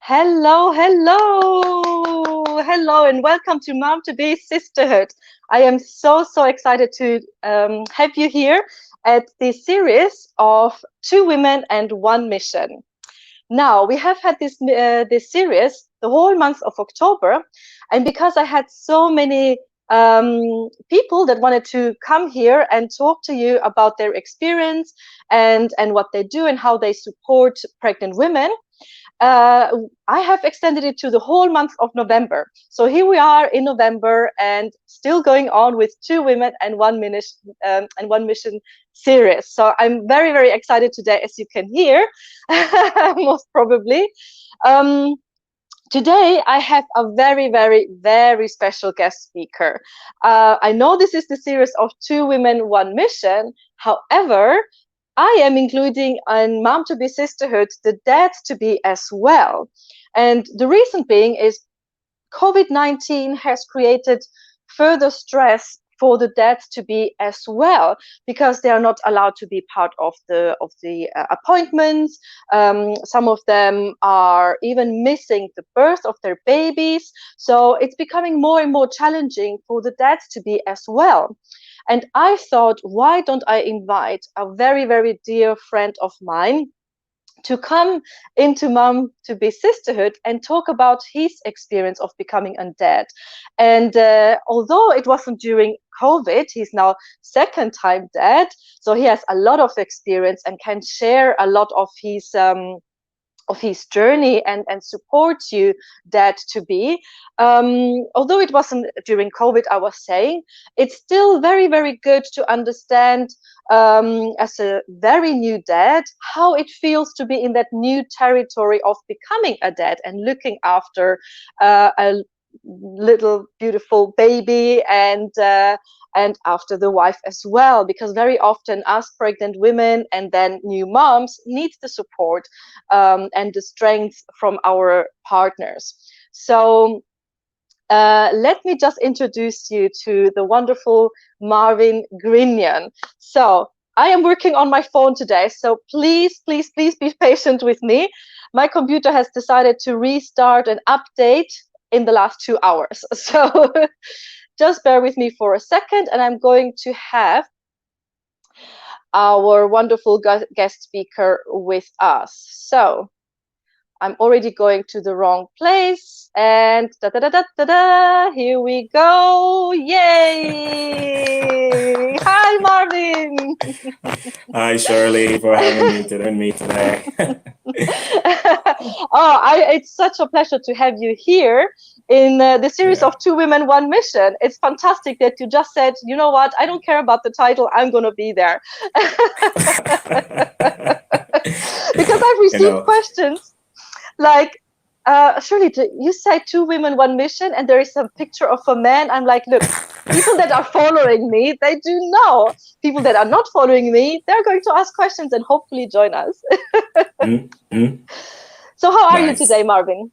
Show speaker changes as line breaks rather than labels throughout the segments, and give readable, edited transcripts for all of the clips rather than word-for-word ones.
Hello, hello, and welcome to Mom to Be Sisterhood. I am so excited to have you here at this series of Two Women and One Mission. Now, we have had this series the whole month of October, and because I had so many people that wanted to come here and talk to you about their experience and what they do and how they support pregnant women, I have extended it to the whole month of November. So here we are in November and still going on with Two Women and One Mission series. So I'm very excited today, as you can hear, most probably. Um, Today, I have a very special guest speaker. I know this is the series of Two Women, One Mission. However, I am including in Mom to Be Sisterhood the dad to be as well. And the reason being is COVID-19 has created further stress for the dads to be as well, because they are not allowed to be part of the appointments. Some of them are even missing the birth of their babies. So it's becoming more and more challenging for the dads to be as well. And I thought, why don't I invite a very dear friend of mine to come into Mom to Be Sisterhood and talk about his experience of becoming a dad. And although it wasn't during COVID, he's now second time dad, so he has a lot of experience and can share a lot of his journey and support you dad to be. Although it wasn't during COVID, I was saying, it's still very good to understand as a very new dad how it feels to be in that new territory of becoming a dad and looking after a little beautiful baby and after the wife as well, because very often us pregnant women and then new moms need the support and the strength from our partners. So let me just introduce you to the wonderful Marvin Grinion. So I am working on my phone today, so please be patient with me. My computer has decided to restart and update in the last 2 hours. So just bear with me for a second, and I'm going to have our wonderful guest speaker with us. So I'm already going to the wrong place, and here we go. Yay! Hi, Marvin.
Hi, Shirley, for having me today.
It's such a pleasure to have you here in the series
Yeah.
of Two Women, One Mission. It's fantastic that you just said, you know what, I don't care about the title, I'm going to be there. Because I've
You
received
know,
questions like, Shirley, you say Two Women, One Mission, and there is a picture of a man. I'm like, look, people that are following me, they do know. People that are not following me, they're going to ask questions and hopefully join us.
mm.
So how are you
Nice.
today, Marvin?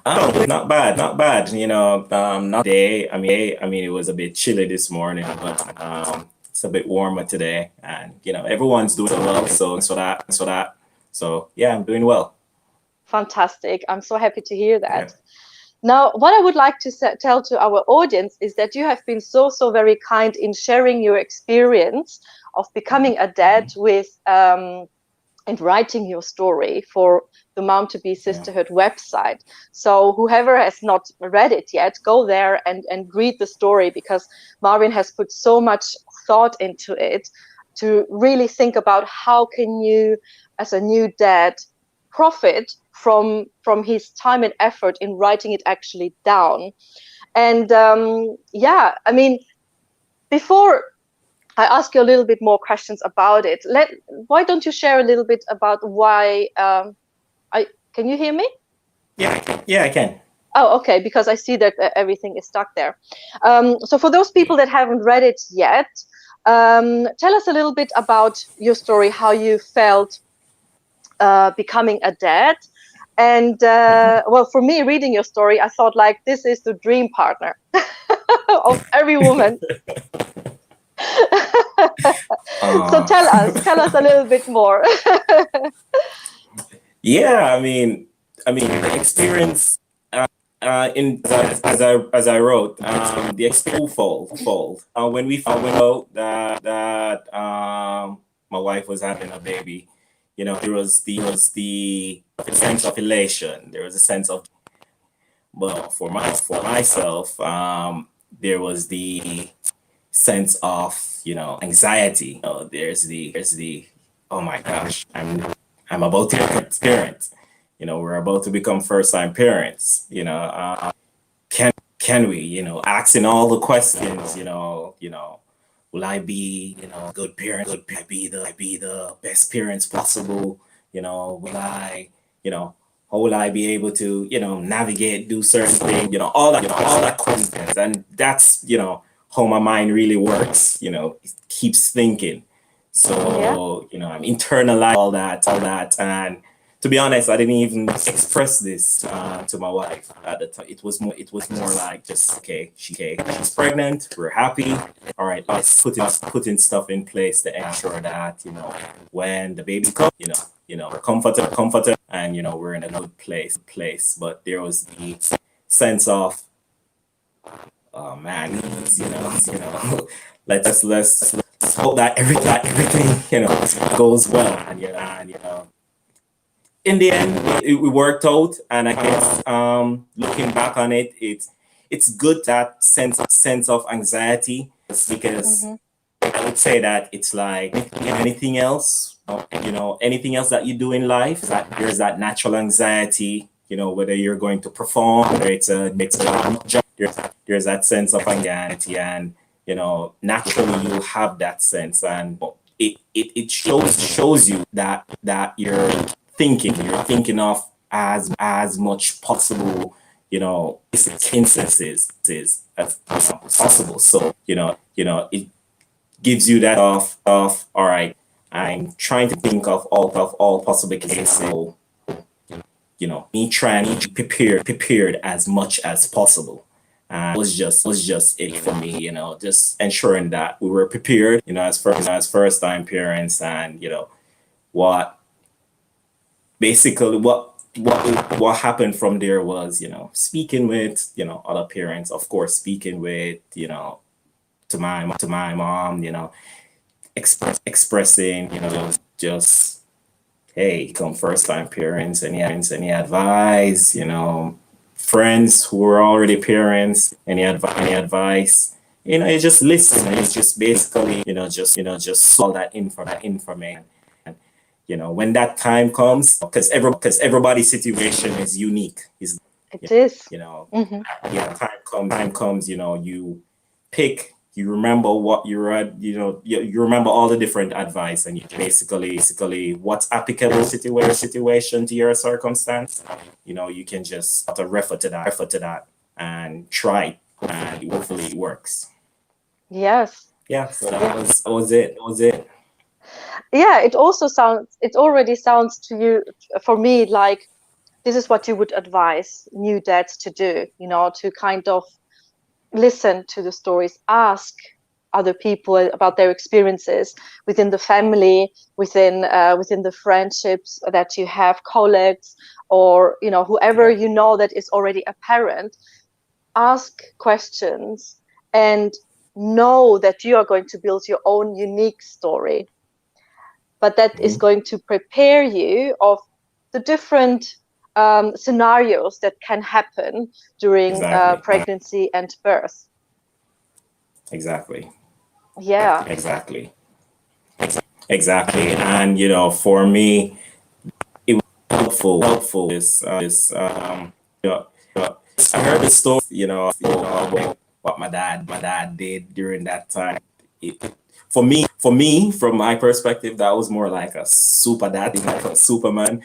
Not bad, not bad. Not today. I mean, it was a bit chilly this morning, but it's a bit warmer today, and everyone's doing so well. So that. So yeah, I'm doing well.
Fantastic. I'm so happy to hear
Yeah.
that. Now, what I would like to tell to our audience is that you have been so very kind in sharing your experience of becoming a dad with and writing your story for the Mom to Be
Yeah.
Sisterhood website. So whoever has not read it yet, go there and read the story, because Marvin has put so much thought into it to really think about how can you, as a new dad, profit from his time and effort in writing it actually down. And yeah, I mean, before I ask you a little bit more questions about it, why don't you share a little bit about why can you hear me?
Yeah, I can.
Oh, okay, because I see that everything is stuck there. So for those people that haven't read it yet, tell us a little bit about your story, how you felt becoming a dad. And well, for me, reading your story, I thought, like, this is the dream partner of every woman. So tell us a little bit more.
Yeah, I mean, I mean, the experience in as I wrote, the experience fold. When we found out that my wife was having a baby, there was the sense of elation. There was a sense of, but for myself, there was the sense of anxiety. There's the oh my gosh, I'm about to become parents. We're about to become first time parents. Can we, asking all the questions, will I be, a good parent? Will I be the best parents possible? Will I, you know, how will I be able to, navigate, do certain things, all that questions. And that's, how my mind really works, it keeps thinking.
Yeah.
So, I'm internalizing all that. And to be honest, I didn't even express this to my wife at the time. It was more like just okay, she's pregnant. We're happy. All right, let's putting stuff in place to ensure that when the baby comes, we're comforted, and we're in a good place. But there was the sense of oh man, let's hope that everything goes well, and in the end, it worked out, and I guess looking back on it, it's good that sense of anxiety because
Mm-hmm.
I would say that it's like anything else, anything else that you do in life, that there's that natural anxiety, whether you're going to perform, whether it's a job, there's that sense of anxiety, and naturally you have that sense, and it shows you that you're thinking of as much possible, instances as possible. So it gives you that of all right, I'm trying to think of all possible cases. So, me trying to be prepared as much as possible. And it was just it for me, just ensuring that we were prepared, as first time parents, and what basically what happened from there was speaking with other parents, of course, speaking with to my mom, expressing, just hey, come first time parents, any advice, friends who were already parents, any advice, you just listen, and it's just basically, just all that information. When that time comes, because everybody's situation is unique, is
It is.
you know
Mm-hmm.
yeah, time comes, you pick, you remember what you read, you remember all the different advice, and you basically what's applicable situation to your circumstance, you can just sort of refer to that and try it, and hopefully it works.
Yes.
Yeah, so that
Yeah.
was that was it. That was it.
Yeah. It already sounds to you, for me, like this is what you would advise new dads to do, to kind of listen to the stories, ask other people about their experiences within the family, within the friendships that you have, colleagues, or whoever
Yeah,
that is already a parent. Ask questions and know that you are going to build your own unique story, but that is
mhm,
going to prepare you of the different scenarios that can happen during
exactly,
pregnancy and birth.
exactly,
Yeah.
exactly. Exactly. And for me, it was helpful. This you know, I heard the story, about what my dad did during that time. For me, from my perspective, that was more like a super dad, like a Superman.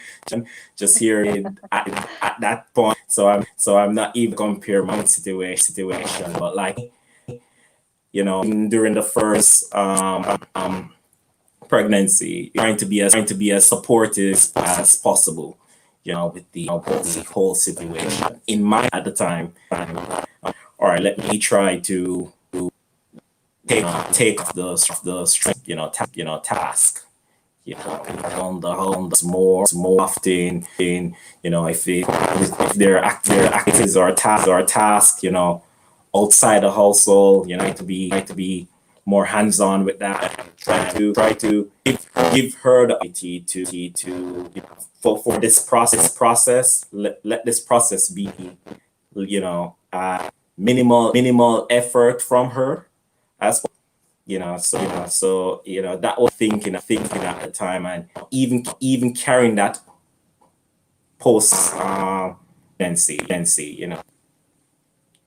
Just hearing at that point. So I'm not even compare my situation, but like during the first pregnancy, trying to be as supportive as possible, with the whole situation. In my at the time, all right, let me try to take the strength, task, on the homes more often. If their activities or task, outside the household, to be more hands-on with that. Try to give her the opportunity to for this process. Let this process be, minimal effort from her as well. That was thinking at the time, and even carrying that post pregnancy,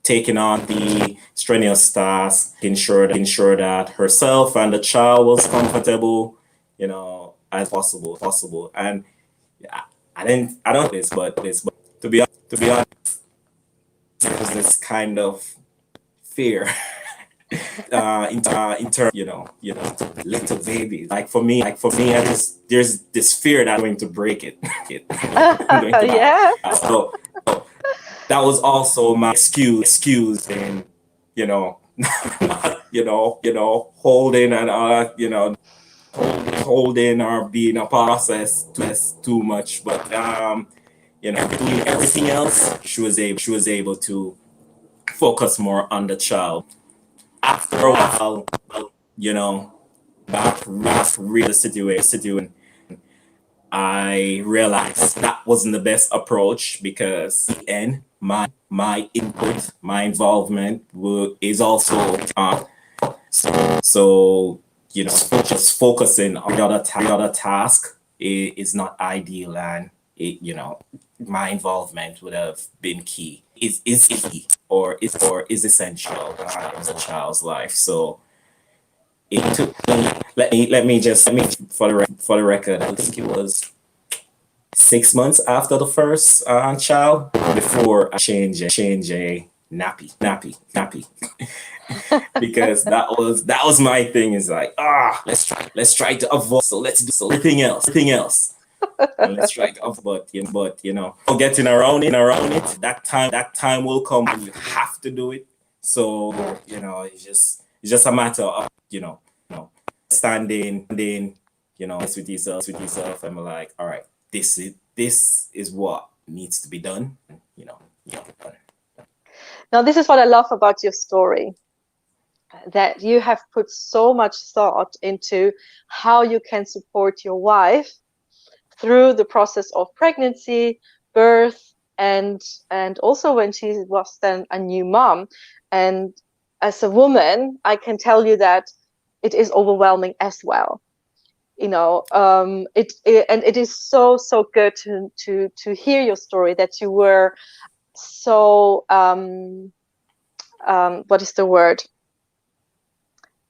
taking on the strenuous task, ensure that herself and the child was comfortable, as possible. And I don't know this, but to be honest, there's this kind of fear in terms, little babies. There's this fear that I'm going to break it. I'm going to
Yeah.
so that was also my excuse in, holding and holding or being a process too much. But doing everything else, she was able to focus more on the child. After a while, you know, back real the situation, I realized that wasn't the best approach, because and my input, my involvement is also so just focusing on the other task is not ideal, and my involvement would have been key, is key, or is essential in the child's life. So it took me, let me for the record, I think it was 6 months after the first child before I change a nappy because that was my thing, is like, let's try to avoid, so let's do everything else, and let's try to avoid, but getting around it, that time will come when you have to do it. So it's just a matter of standing, it's with yourself, and be like, all right, this is what needs to be done, get done.
Now, this is what I love about your story, that you have put so much thought into how you can support your wife through the process of pregnancy, birth, and also when she was then a new mom. And as a woman, I can tell you that it is overwhelming as well. It is so good to hear your story, that you were so what is the word,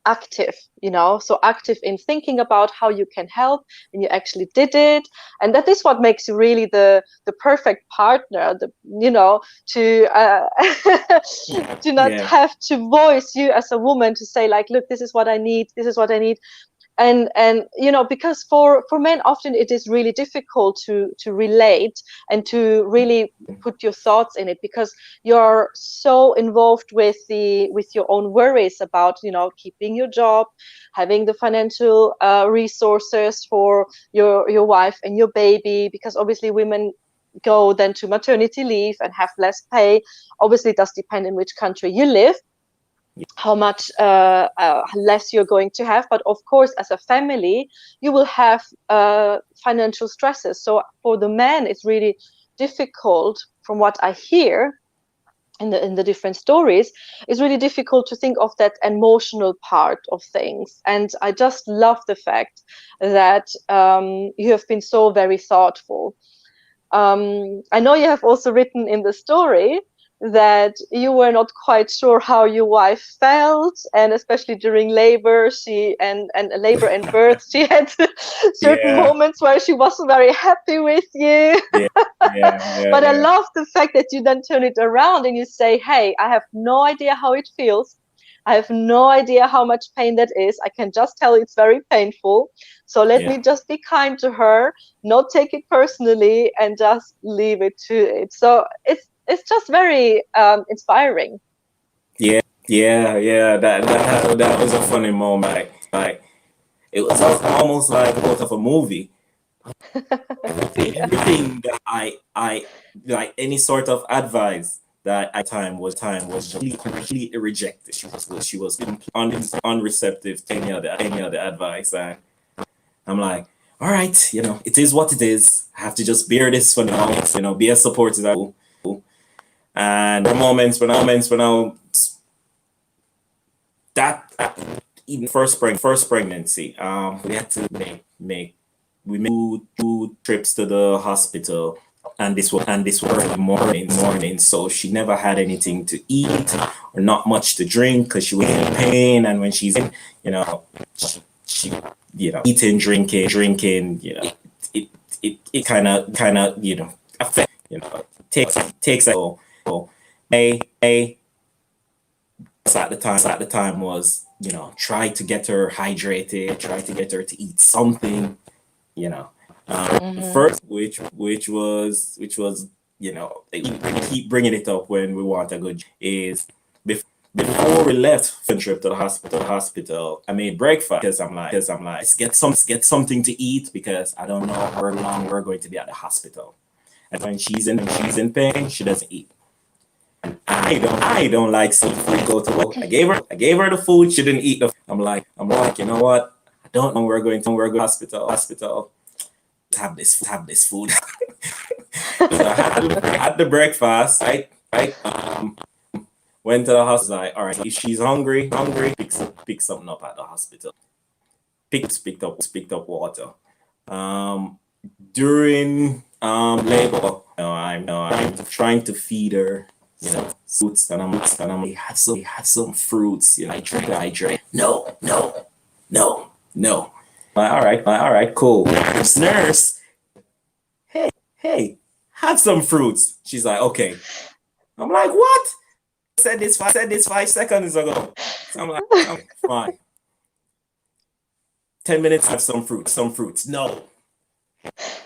active, so active in thinking about how you can help, and you actually did it. And that is what makes you really the perfect partner, to to not have to voice you as a woman, to say like, look, this is what I need, and because for men often it is really difficult to relate and to really put your thoughts in it, because you're so involved with your own worries about keeping your job, having the financial resources for your wife and your baby, because obviously women go then to maternity leave and have less pay. Obviously it does depend in which country you live, how much less you're going to have, but of course as a family you will have financial stresses. So for the man it's really difficult, from what I hear in the different stories, it's really difficult to think of that emotional part of things. And I just love the fact that you have been so very thoughtful. I know you have also written in the story that you were not quite sure how your wife felt, and especially during labor, labor and birth, she had certain moments where she wasn't very happy with you. But I love the fact that you then turn it around and you say, hey, I have no idea how it feels. I have no idea how much pain that is. I can just tell it's very painful. So let me just be kind to her, not take it personally, and just leave it to it. So it's just very inspiring.
Yeah. That was a funny moment. Like It was almost like out of a movie.
Yeah.
Everything that I like, any sort of advice that at time was just completely rejected. She was unreceptive to any other advice, and I'm like, all right, it is what it is. I have to just bear this for now. Be as supportive as I will. And there are moments when I that even first pregnancy, we had to make we made two trips to the hospital, and this was early morning, so she never had anything to eat or not much to drink because she was in pain. And when she's in, she eating, drinking, it kind of affect, takes so a at the time was, try to get her hydrated, try to get her to eat something, you know.
Mhm.
First, which was, they keep bringing it up when we want a good is before we left for the trip to the hospital, I made breakfast because I'm like, let's get something to eat because I don't know how long we're going to be at the hospital. And when she's in pain, she doesn't eat. I don't like seafood. Go to work. I gave her the food. She didn't eat the. I'm like, you know what? I don't know. We're going to hospital. Have this food. So I had the breakfast. Right. Went to the hospital. Like, all right. If she's hungry, pick something up at the hospital. Picked up water. Um, During labor, I'm trying to feed her, fruits, and I'm have some fruits, hydrate. No. Like, all right, cool. Nurse, hey, have some fruits. She's like, okay. I'm like, what? I said this 5 seconds ago. So I'm like, okay, fine. 10 minutes, have some fruits. No.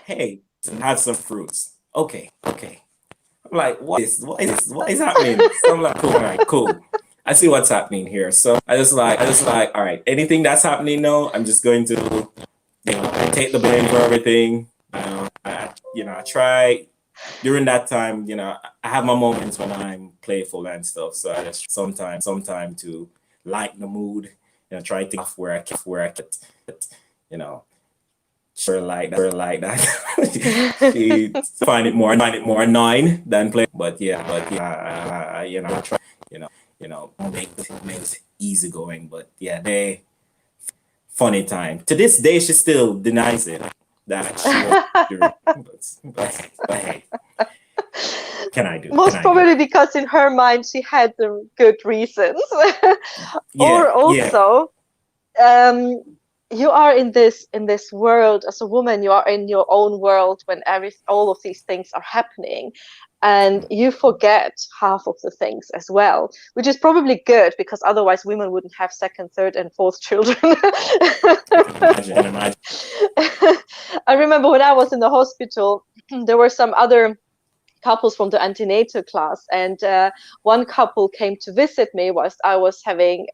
Hey, have some fruits. Okay. I'm like, what is happening? So I'm like, cool, all right, cool. I see what's happening here. So I just like, all right, anything that's happening now, I'm just going to, take the blame for everything. I try during that time, I have my moments when I'm playful and stuff. So I just sometime to lighten the mood, try to think of where I can, you know, like that. She find it more annoying than play. But yeah, I try, make it easy going. But yeah, they funny time. To this day, she still denies it that she was doing. But hey, can I do?
Most probably because in her mind she had the good reasons. Or
Yeah.
also, you are in this world as a woman. You are in your own world when all of these things are happening, and you forget half of the things as well, which is probably good because otherwise women wouldn't have second, third, and fourth children.
Imagine.
I remember when I was in the hospital, there were some other couples from the antenatal class, and one couple came to visit me whilst I was having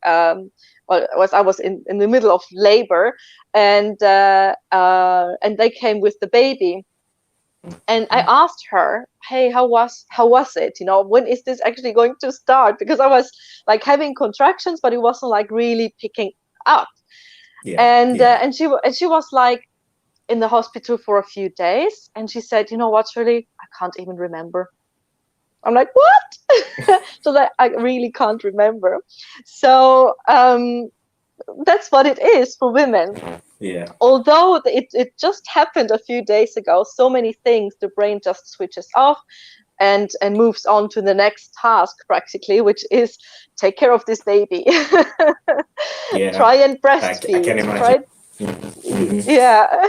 was I was in the middle of labor, and they came with the baby, and I asked her, hey, how was it, when is this actually going to start, because I was like having contractions but it wasn't like really picking up. And she was like in the hospital for a few days, and she said, what, really, I can't even remember. I'm like, what? So that I really can't remember. So that's what it is for women.
Yeah.
Although it just happened a few days ago, so many things, the brain just switches off and moves on to the next task practically, which is take care of this baby.
Yeah.
Try and
I
breastfeed.
can imagine.
Yeah.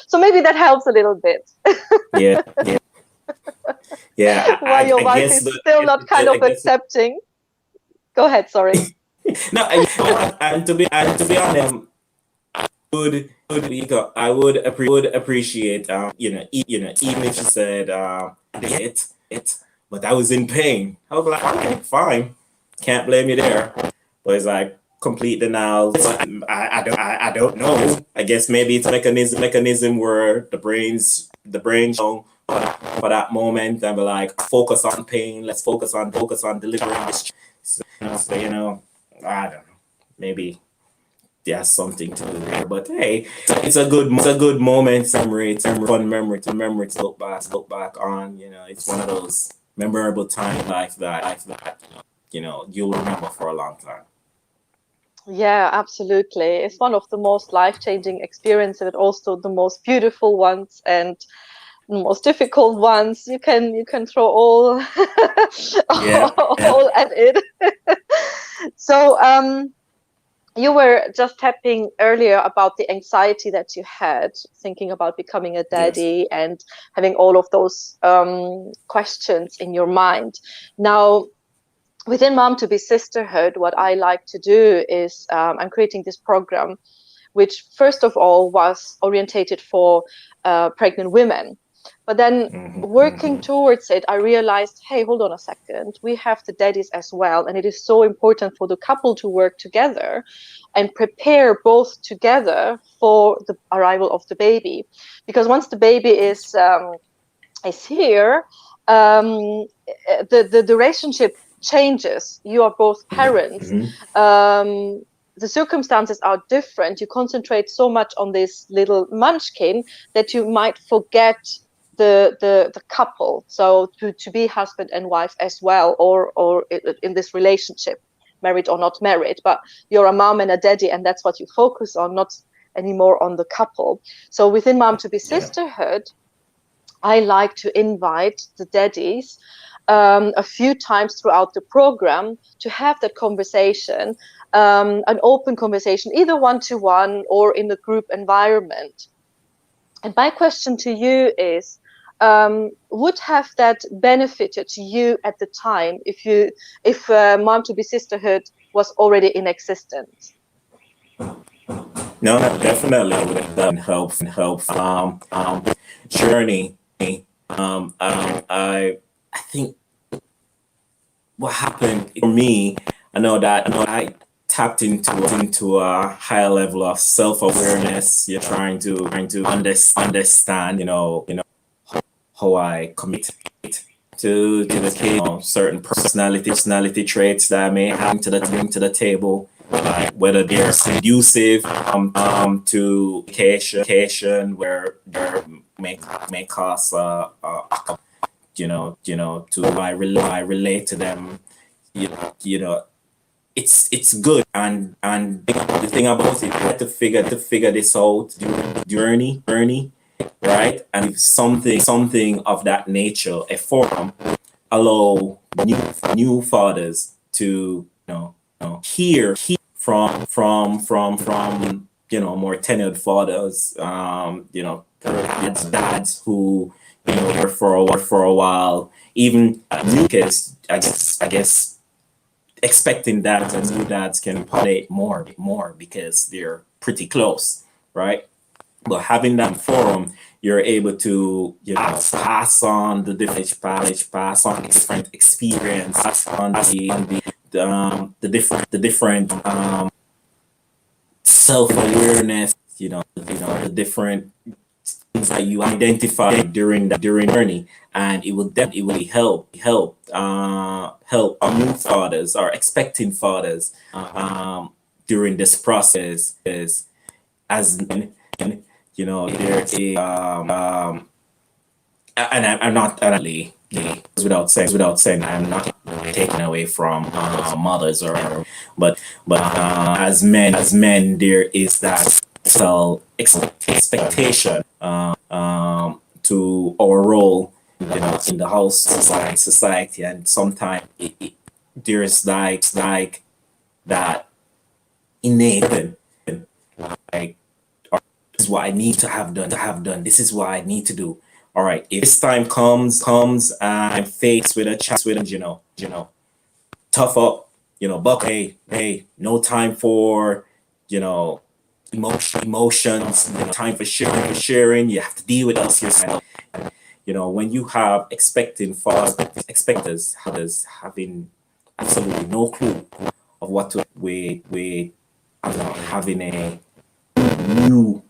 So maybe that helps a little bit.
Yeah. Yeah.
While your
I
wife
guess
is still not kind of accepting. Go ahead, sorry.
No, and to be honest, I would appreciate, even if she said, it, but I was in pain. I was like, okay, fine, can't blame you there. But it's like, complete denial. I don't know. I guess maybe it's a mechanism where the brain for that moment and be like, focus on pain. Let's focus on delivering this. So, I don't know. Maybe there's something to do there. But hey, it's a good moment. It's a fun memory to look back on. It's one of those memorable times in life that you'll remember for a long time.
Yeah, absolutely. It's one of the most life-changing experiences, but also the most beautiful ones and the most difficult ones. You can throw all
Yeah,
all at it. So you were just tapping earlier about the anxiety that you had thinking about becoming a
yes.
daddy and having all of those questions in your mind. Now, within Mom to Be Sisterhood, what I like to do is I'm creating this program, which first of all was orientated for pregnant women. But then working towards it, I realized, hey, hold on a second. We have the daddies as well. And it is so important for the couple to work together and prepare both together for the arrival of the baby. Because once the baby is here, the relationship changes. You are both parents. The circumstances are different. You concentrate so much on this little munchkin that you might forget the couple. So to be husband and wife as well, or in this relationship, married or not married, but you're a mom and a daddy, and that's what you focus on, not anymore on the couple. So within Mom to Be Sisterhood, I like to invite the daddies a few times throughout the program to have that conversation, an open conversation, either one-to-one or in a group environment. And my question to you is, would have that benefited you at the time if Mom to Be Sisterhood was already in existence?
No, definitely would have help. Journey. I think what happened for me, I know that I tapped into a higher level of self-awareness. You're trying to understand, how I commit to the kid, certain personality traits that I may have to bring to the table, like whether they're conducive to education, where they may cause to I relate to them, you know it's good, and the thing about it, you have to figure this out during the journey, right? And if something of that nature, a forum, allow new fathers to hear from more tenured fathers, dads who here for a while, even new kids. I guess expecting dads and new dads can relate more because they're pretty close, right? But having that forum, you're able to pass on the different pass on different experience, pass on the different self awareness, the different things that you identify during the journey, and it will definitely help new fathers or expecting fathers during this process, is as men, there is and I'm not without saying I'm not taken away from mothers, but as men there is that self expectation to our role, in the house, society, and sometimes there's like that innate, like, this is what I need to have done. This is what I need to do. All right. If this time comes and I'm faced with a challenge, tough up, buck. Hey, no time for, you know, emotions. Time for sharing. You have to deal with us yourself. When you have expecting fathers, expecters, having absolutely no clue what to with having a new,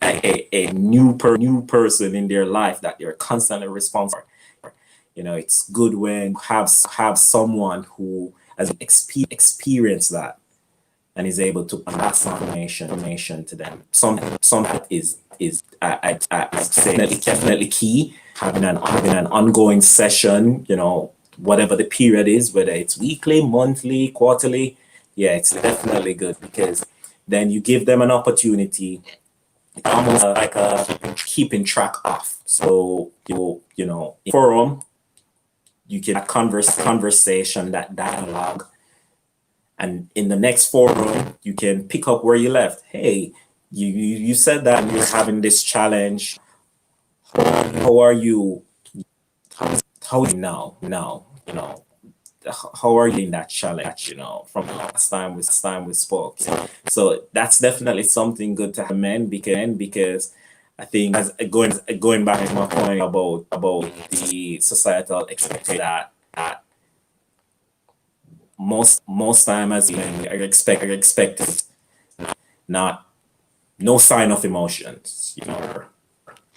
a new person in their life that they're constantly responsible for. It's good when you have someone who has experienced that and is able to pass information to them. Something is I'd say definitely key. Having an ongoing session, whatever the period is, whether it's weekly, monthly, quarterly, yeah, it's definitely good because then you give them an opportunity, almost like a keeping track of. So forum, you can have conversation, that dialogue, and in the next forum, you can pick up where you left. Hey, you said that you're having this challenge. How are you? How are you now? How are you in that challenge? From the last time we spoke. So that's definitely something good to have men because I think as going back to my point about the societal expectation that most time as men are expected not no sign of emotions.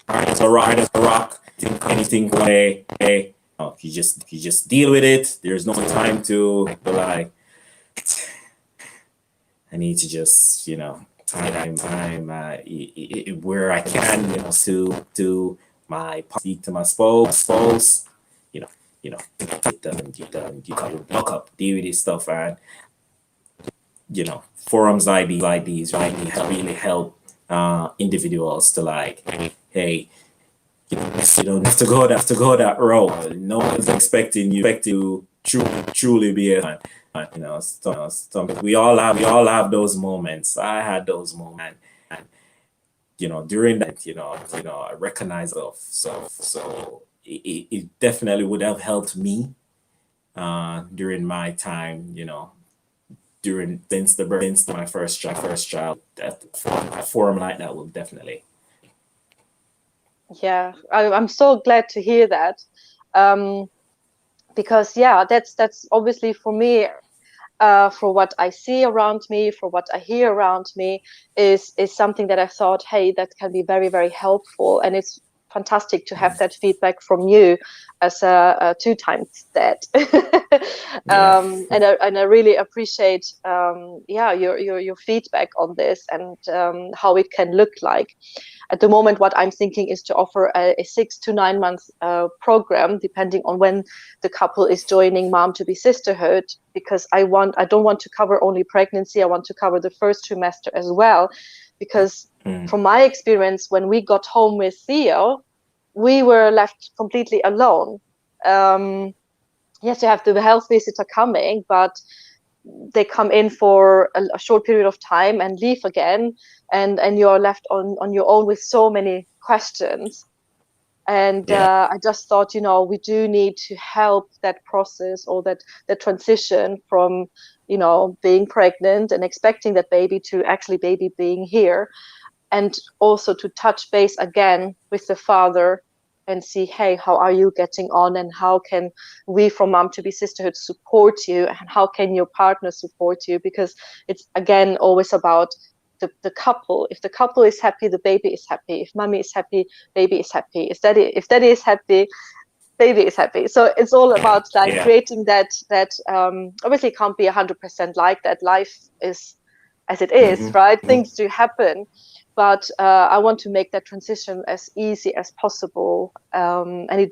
Hard as a rock, think anything way. Hey, you just deal with it. There's no time to be like, I need to just time where I can to my speak to my spouse. You know you look up, deal with this stuff, and forums like these really help individuals to like, hey, you don't have to go that road. No one's expecting you truly be a fan. We all have those moments. I had those moments, and during that, I recognize of so it definitely would have helped me during my time, during since my first child. That a forum like that will definitely.
Yeah, I'm so glad to hear that. Because yeah, that's obviously for me, for what I see around me, for what I hear around me, is something that I thought, hey, that can be very, very helpful, and it's fantastic to have that feedback from you as a two times dad.
Yeah.
And I really appreciate yeah, your feedback on this, and how it can look like. At the moment, what I'm thinking is to offer a 6 to 9 month program, depending on when the couple is joining Mom to Be Sisterhood, because I don't want to cover only pregnancy. I want to cover the first trimester as well, because from my experience, when we got home with Theo, we were left completely alone. Yes, you have the health visitor coming, but they come in for a short period of time and leave again, and you're left on your own with so many questions. And I just thought, we do need to help that process, or that transition from being pregnant and expecting that baby to actually baby being here, and also to touch base again with the father and see, hey, how are you getting on, and how can we from Mom to Be Sisterhood support you, and how can your partner support you? Because it's again always about the couple. If the couple is happy, the baby is happy. If mommy is happy, baby is happy. If daddy is happy, baby is happy. So it's all about like creating that obviously it can't be 100% like that. Life is as it is, right? Things do happen, but I want to make that transition as easy as possible. And it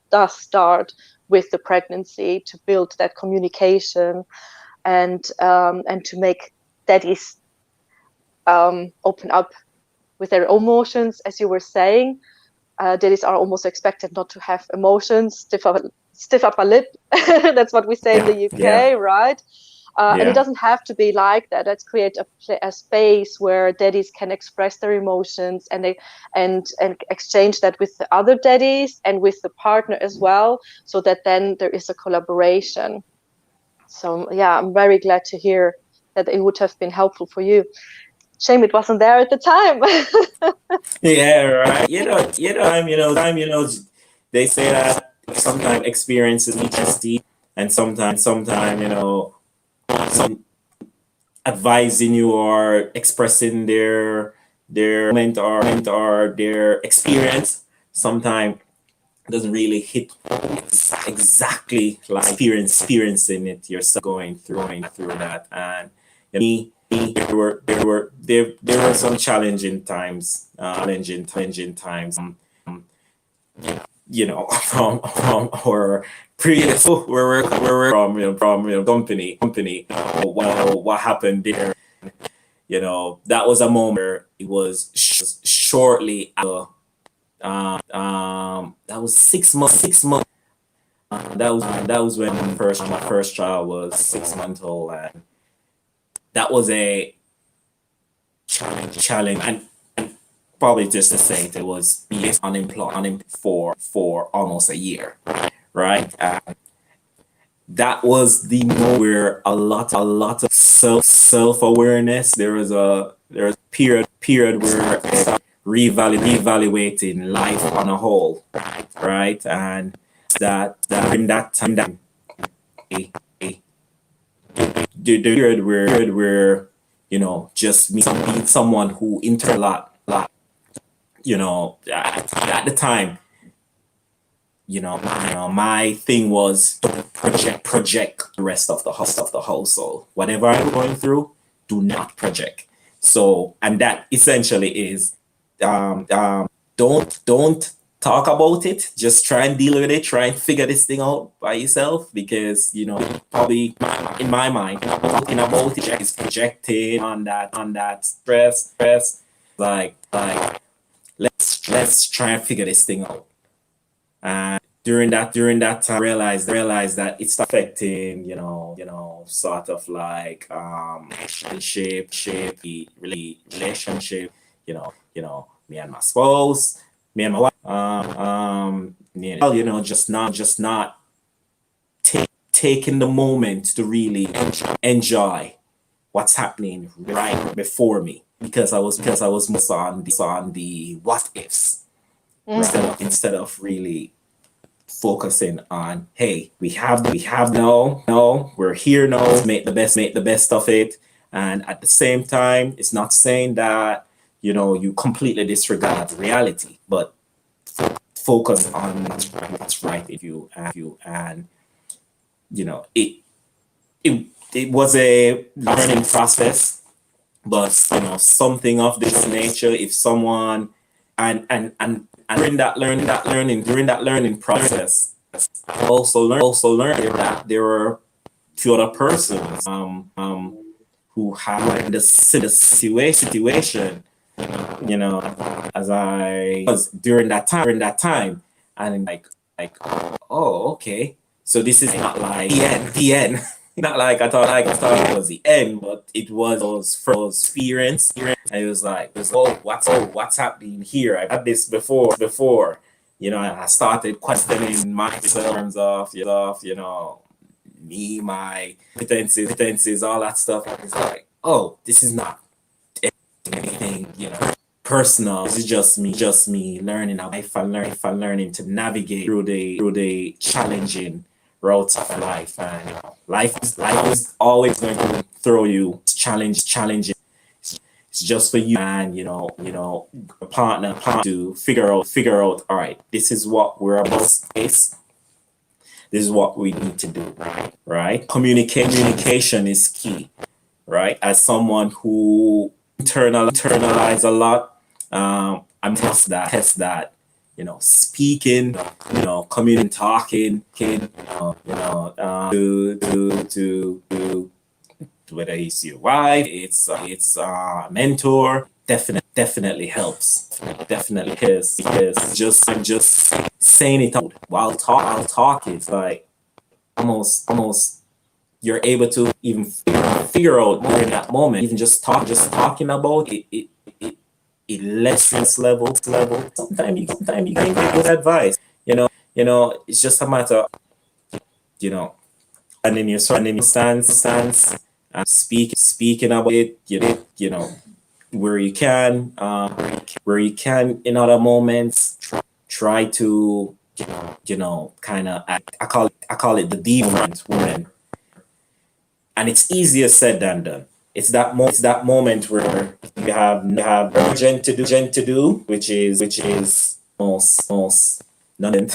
does start with the pregnancy, to build that communication, and to make daddies open up with their emotions, as you were saying. Daddies are almost expected not to have emotions, stiff upper lip. That's what we say in the UK, right? And it doesn't have to be like that. Let's create a space where daddies can express their emotions, and exchange that with the other daddies and with the partner as well, so that then there is a collaboration. So yeah, I'm very glad to hear that it would have been helpful for you. Shame it wasn't there at the time.
Yeah, right. They say that sometimes experiences teach us, and sometimes, some advising you or expressing their moment or their experience, sometimes doesn't really hit exactly like experiencing it yourself, going through that. And me, there were some challenging times, challenging times. You know, from our previous where we're from, company. Well, what happened there? You know, that was a moment where it was shortly after. That was 6 months. 6 months. That was when my first child was 6 months old, and that was a challenge, and probably just to say it was being unemployed for almost a year, right? That was the moment where a lot of self awareness. There was a period where I reevaluating life on a whole, right? And in that time, a, a, the period where just me being someone who inter a lot, at the time, my thing was don't project the rest of the household. Whatever I'm going through, do not project. So, and that essentially is, don't talk about it. Just try and deal with it. Try and figure this thing out by yourself, because probably in my mind, talking about it is projecting on that stress. Like let's try and figure this thing out. And during that time, realize that it's affecting, sort of like relationship, the relationship, me and my spouse, me and my wife, just not taking the moment to really enjoy what's happening right before me, because I was more on the what ifs, instead of really focusing on, hey, we have no, we're here now, let's make the best of it. And at the same time, it's not saying that you completely disregard reality, but focus on what's right with you, and it was a learning process. But something of this nature, if someone, and during that learning process, I also learned that there were two other persons who had the similar situation, as I was during that time. And like, oh, okay, so this is not like the end. Not like I thought it was the end, but it was first experience. And it was like, oh, what's happening here? I've had this before. And I started questioning myself in terms of, me, my competencies, all that stuff. It's like, oh, this is not anything, personal. This is just me learning how life, and learning to navigate through the challenging routes of life. And life is always going to throw you challenges. It's just for you and a partner to figure out. All right, this is what we're about to face. This is what we need to do. Right? Communication is key. Right? As someone who internalize a lot, I'm test that. Speaking, communicating, talking, to whether it's your wife, it's a mentor, definitely helps. Definitely is, because I'm just saying it out while talking. It's like almost you're able to even figure out more in that moment. Even just talking about it. It lets stress level. Sometimes you can get good advice. It's just a matter of, and in your stance, and speaking about it, where you can, in other moments, try to, kind of, I call it the deviant woman. and it's easier said than done. It's that moment where you have urgent to do, which is most nothing.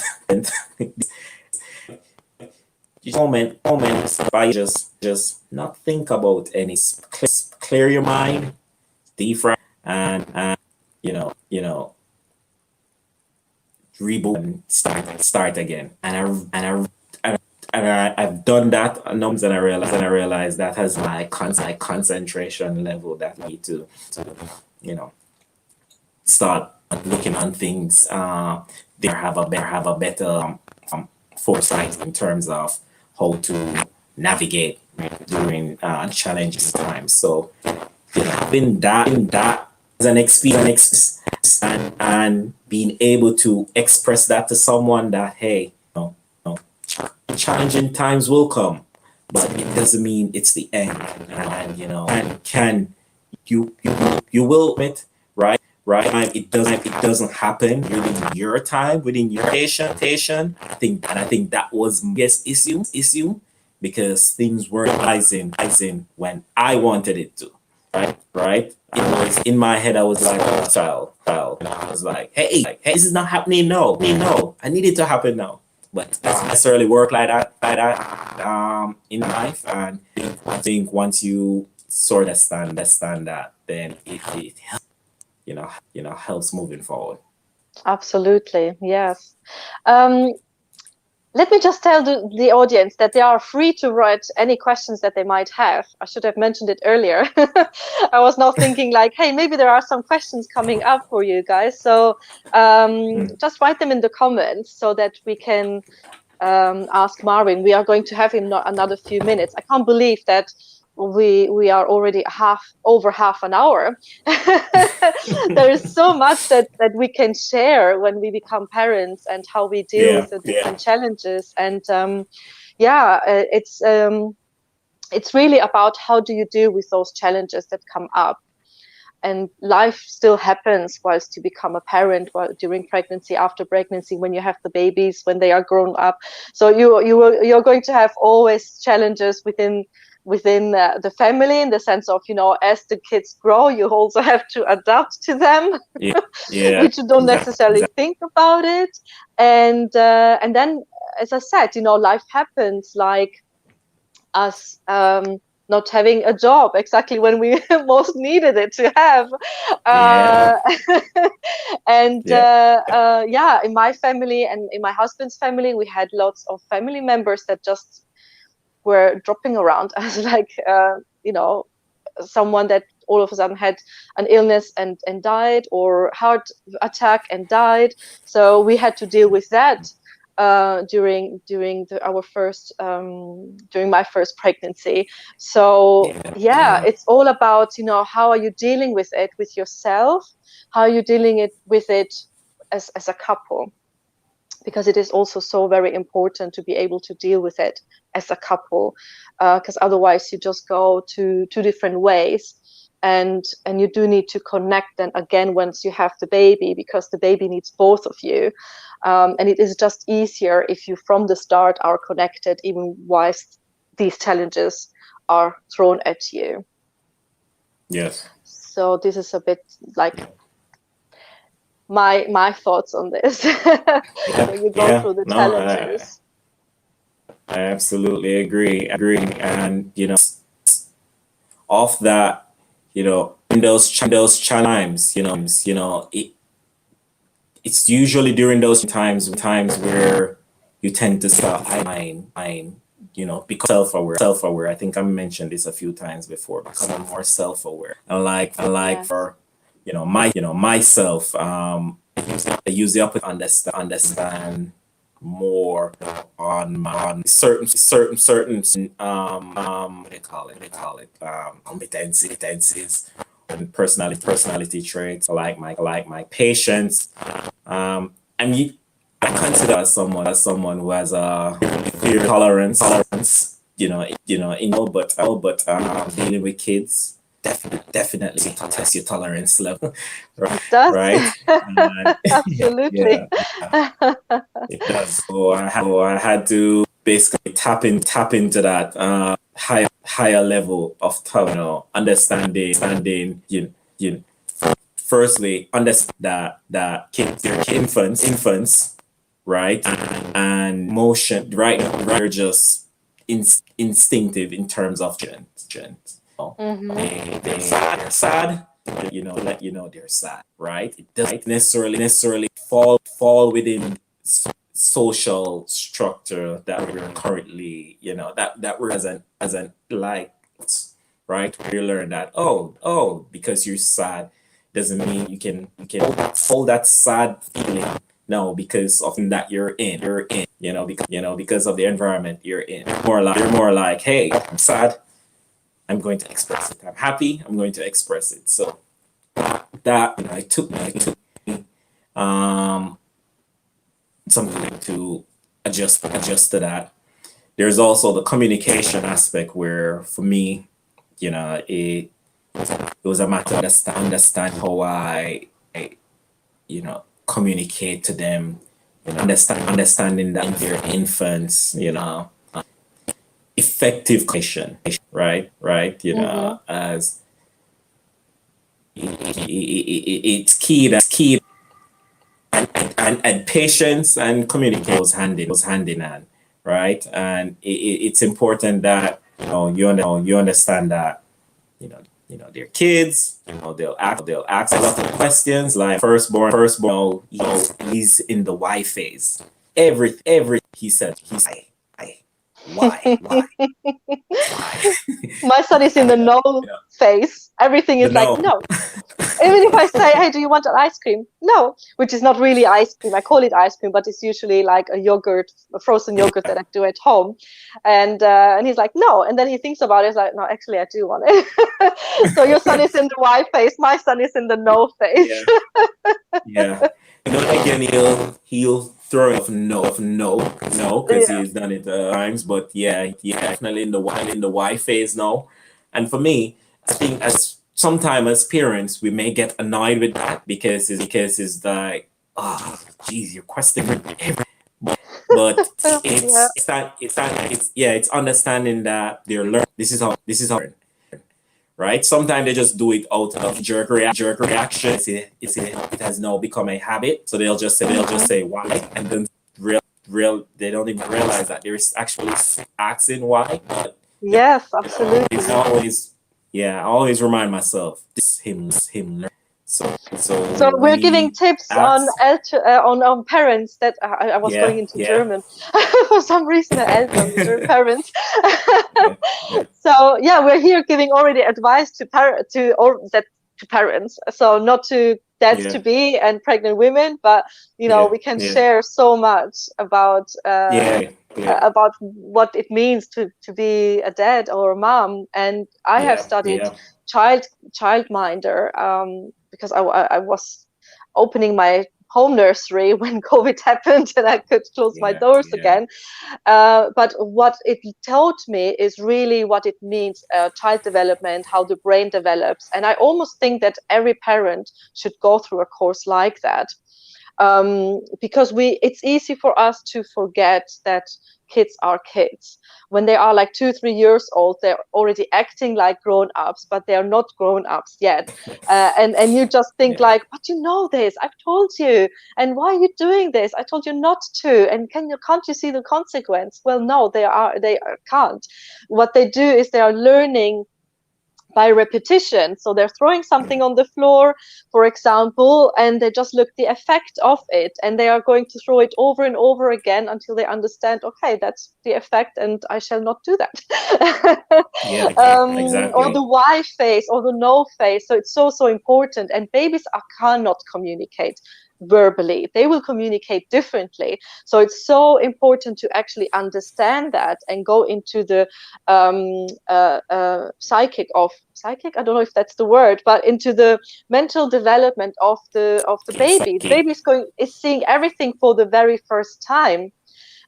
Moment by just not think about any, clear your mind, defrag, and reboot and start again. I've done that numbers, and I realized that has my concentration level that I need to you know start looking on things. They have a better foresight in terms of how to navigate during challenging times. So having that as an experience, and being able to express that to someone, that hey, challenging times will come, but it doesn't mean it's the end. And can you will admit, right? It doesn't happen within your time, within your patient. I think that was my biggest issue, because things weren't rising when I wanted it to. Right. It was in my head. I was like, oh, child. And I was like, hey, this is not happening. No, I need it to happen now. But it doesn't necessarily work like that in life. And I think once you sort of understand that, then it helps moving forward.
Absolutely, yes. Let me just tell the audience that they are free to write any questions that they might have. I should have mentioned it earlier. I was now thinking like, hey, maybe there are some questions coming up for you guys. So just write them in the comments so that we can ask Marvin. We are going to have him another few minutes. I can't believe that we are already over half an hour. There is so much that we can share when we become parents, and how we deal with the different challenges. And it's really about how do you deal with those challenges that come up. And life still happens whilst you become a parent, during pregnancy, after pregnancy, when you have the babies, when they are grown up. So you're going to have always challenges within the family, in the sense of, as the kids grow, you also have to adapt to them, which you don't necessarily think about it. And then, as I said, life happens, like us not having a job exactly when we most needed it to have. And in my family and in my husband's family, we had lots of family members that just were dropping around as like someone that all of a sudden had an illness and died, or heart attack and died. So we had to deal with that during my first pregnancy. So it's all about how are you dealing with it with yourself, how are you dealing with it as a couple, because it is also so very important to be able to deal with it as a couple, because otherwise you just go two different ways, and you do need to connect then again once you have the baby, because the baby needs both of you, and it is just easier if you from the start are connected, even whilst these challenges are thrown at you.
Yes.
So this is a bit like my thoughts on this. When you go through the challenges.
I absolutely agree. And off that, in those times, it's usually during those times where you tend to start because self-aware. I think I mentioned this a few times before, because I'm more self-aware. For myself, I use the opposite, understand more on certain what do they call it competencies and personality traits, like my patience. I consider as someone who has a fear tolerance, but dealing with kids definitely test your tolerance level. Right?
Absolutely.
It does. So I had to basically tap into that. higher level of understanding, firstly, understand that kids, they're infants, right? And motion, right? They're just instinctive in terms of judgment. They're sad, let you know they're sad, right? It doesn't necessarily fall within social structure that we're currently, that we're as an like, right? We learn that, because you're sad doesn't mean you can hold that sad feeling. No, because of that you're in, because of the environment you're in. You're more like, hey, I'm sad, I'm going to express it. I'm happy, I'm going to express it. So that, I took um something to adjust to that. There's also the communication aspect where, for me, it was a matter of understand how I communicate to them, understanding that they're infants, effective communication, right, as it's key, and patience and communication goes hand in hand, right? And it's important that you understand that they're kids. They'll ask a lot of questions, like firstborn. He's in the why phase. Every he said, why
My son is in the no phase. Everything
the
is like
no.
no. Even if I say, hey, do you want an ice cream? No, which is not really ice cream. I call it ice cream, but it's usually like a frozen yogurt that I do at home. And he's like, no. And then he thinks about it. He's like, no, actually, I do want it. So your son is in the why phase. My son is in the no phase.
Yeah. Again, he'll throw off no, because
Yeah.
he's done it times. But yeah, definitely in the why phase no. And for me, I think as sometimes as parents, we may get annoyed with that because it's like, oh, geez, you're questioning everything. But
Yeah.
it's understanding that they're learning. This is how right? Sometimes they just do it out of jerk reaction. It has now become a habit, so they'll just say why, and then they don't even realize that there's actually asking why. But
Yes, absolutely.
it's always, I always remind myself this him learn.
So
So
we're giving
we
tips on
ask,
on parents that I was going into German for some reason. Eltern, parents.
yeah, yeah,
So yeah, we're here giving already advice to parents. So not to dads
yeah,
to be and pregnant women, but we can
yeah,
share so much
yeah, yeah,
about what it means to be a dad or a mom. And I have
yeah,
studied
yeah,
childminder because I was opening my home nursery when COVID happened and I could close my
yeah,
doors
yeah,
again. But what it taught me is really what it means, child development, how the brain develops. And I almost think that every parent should go through a course like that. Because it's easy for us to forget that kids are kids. When they are like 2-3 years old, they're already acting like grown-ups, but they're not grown-ups yet. And you just think
yeah,
like, but you know this, I've told you, and why are you doing this? I told you not to, and can't you see the consequence? Well, no, they can't. What they do is they are learning by repetition. So they're throwing something on the floor, for example, and they just look the effect of it, and they are going to throw it over and over again until they understand, okay, that's the effect and I shall not do that.
yeah,
Or
exactly.
the why phase or the no phase. So it's so important, and babies cannot communicate verbally. They will communicate differently. So it's so important to actually understand that and go into the psychic, I don't know if that's the word, but into the mental development of the baby. The baby is seeing everything for the very first time,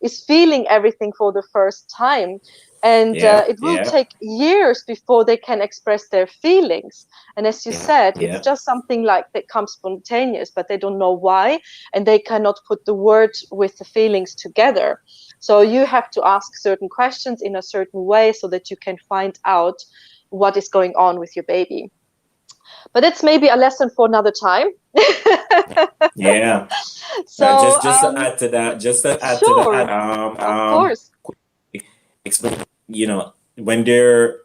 is feeling everything for the first time. And
Yeah,
it will
yeah,
take years before they can express their feelings. And as you said, it's
yeah,
just something like that comes spontaneous, but they don't know why, and they cannot put the words with the feelings together. So you have to ask certain questions in a certain way so that you can find out what is going on with your baby. But that's maybe a lesson for another time.
yeah.
So,
Just to add to that,
sure, of course.
explain, when they're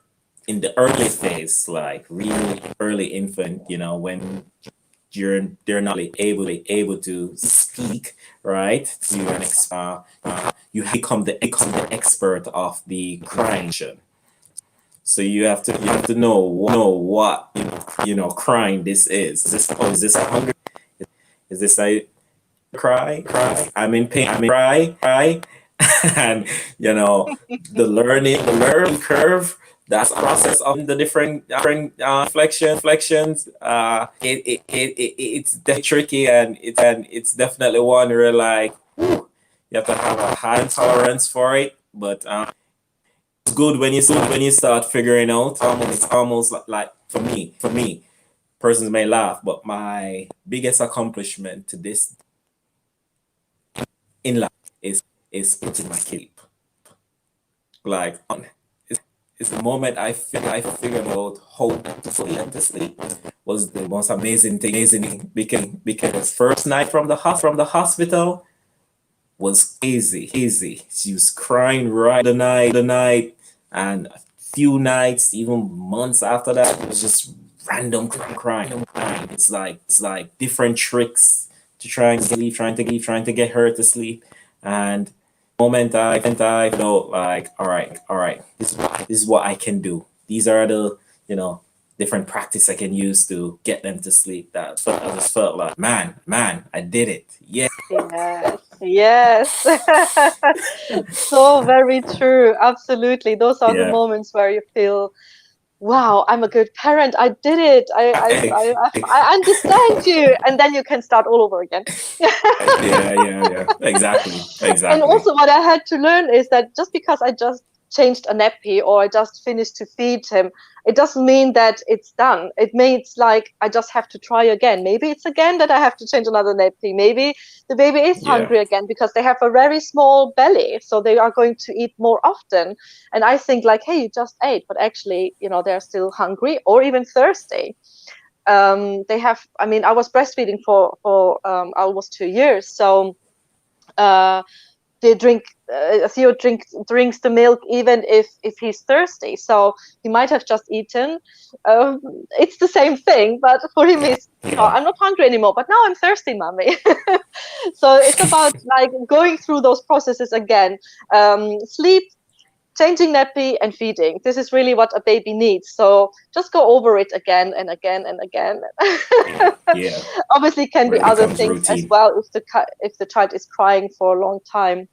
in the early phase, like really early infant, when they're not really able to speak, right? To an you become the expert of the crying. So you have to know what crying this is. Is this a hungry? Is this a cry? I'm in pain. Cry. And the learning curve. That's a process of the different flexions. It's tricky, and it's definitely one where, like, you have to have a high tolerance for it. But it's good when you start figuring out. It's almost like for me, persons may laugh, but my biggest accomplishment to this in life is putting my kid. Like, it's the moment I figured out how to sleep was the most amazing thing, because first night from the hospital was easy. She was crying right the night, and a few nights, even months after that, it was just random crying. It's like different tricks to try and sleep, trying to get her to sleep. And moment I felt like, all right, this is what I can do. These are the different practice I can use to get them to sleep. I just felt like, man, I did it. Yeah,
Yes, yes. So very true. Absolutely. Those are the
yeah.
moments where you feel, wow, I'm a good parent. I did it. I understand you. And then you can start all over again.
Yeah.
And
Exactly.
also, what I had to learn is that just because I just changed a nappy or I just finished to feed him, it doesn't mean that it's done. It means like I just have to try again. Maybe it's again that I have to change another nappy. Maybe the baby is
Yeah,
hungry again because they have a very small belly, so they are going to eat more often. And I think like, hey, you just ate, but actually, they're still hungry or even thirsty. They have. I mean, I was breastfeeding for almost 2 years, so. Uh, they drink Theo drinks the milk even if he's thirsty, so he might have just eaten. It's the same thing, but for him is,
yeah,
I'm not hungry anymore, but now I'm thirsty, mommy. So it's about like going through those processes again. Sleep, changing nappy, and feeding. This is really what a baby needs, so just go over it again and again and again.
yeah.
Obviously can
Where
be
it
other
becomes
things as
routine.
well if the child is crying for a long time,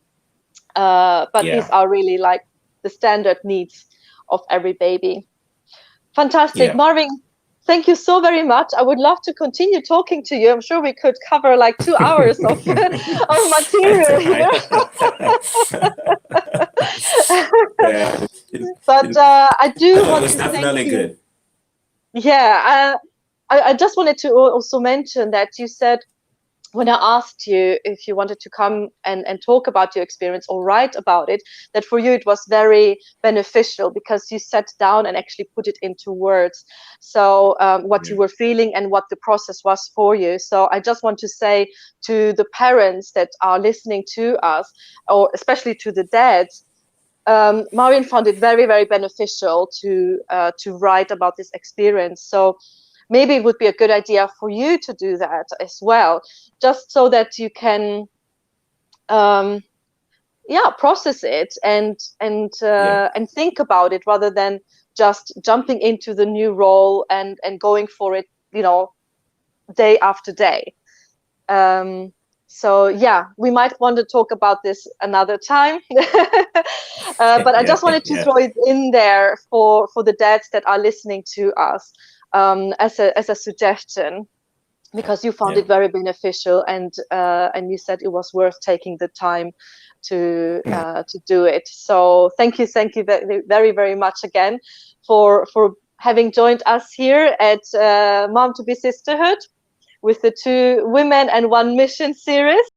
but these
Yeah,
are really like the standard needs of every baby. Fantastic.
yeah.
Marvin, thank you so very much. I would love to continue talking to you. I'm sure we could cover like 2 hours of, of material here.
Yeah,
But I do
it
want
was
to thank
definitely
you.
good.
Yeah, I just wanted to also mention that you said when I asked you if you wanted to come and talk about your experience or write about it, that for you it was very beneficial because you sat down and actually put it into words. So what you
Yeah,
were feeling and what the process was for you. So I just want to say to the parents that are listening to us, or especially to the dads, Marion found it very, very beneficial to write about this experience. So maybe it would be a good idea for you to do that as well, just so that you can, um, yeah, process it
yeah,
and think about it rather than just jumping into the new role and going for it, day after day. Um, so yeah, we might want to talk about this another time. But I just
yeah,
wanted to
yeah,
throw it in there for the dads that are listening to us, as a suggestion. because you found
Yeah.
it very beneficial, and you said it was worth taking the time to do it. So thank you very, very, very much again for having joined us here at Mom to Be Sisterhood with the 2 Women and 1 Mission series.